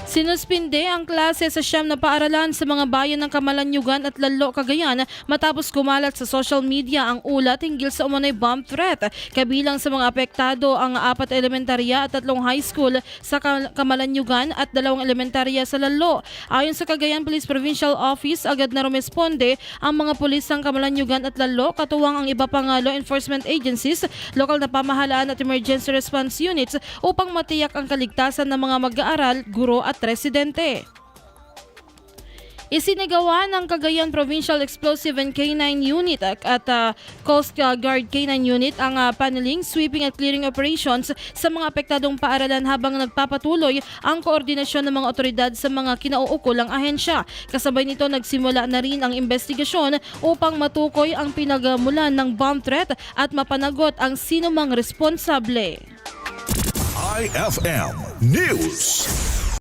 Sinuspinde ang klase sa 9 na paaralan sa mga bayan ng Camalaniugan at Lalo, Cagayan matapos kumalat sa social media ang ulat hinggil sa umano'y bomb threat. Kabilang sa mga apektado ang 4 elementarya at 3 high school sa Camalaniugan at 2 elementarya sa Lalo. Ayon sa Cagayan Police Provincial Office, agad na rumesponde ang mga pulis ng Camalaniugan at Lalo, katuwang ang iba pang law enforcement agencies, lokal na pamahalaan at emergency response units upang matiyak ang kaligtasan ng mga mag-aaral, guro at residente. Isinagawa ng Cagayan Provincial Explosive and K9 Unit at Coast Guard K9 Unit ang paneling, sweeping at clearing operations sa mga apektadong paaralan habang nagpapatuloy ang koordinasyon ng mga otoridad sa mga kinauukulang ahensya. Kasabay nito nagsimula na rin ang investigasyon upang matukoy ang pinagmulan ng bomb threat at mapanagot ang sinumang responsable. IFM News.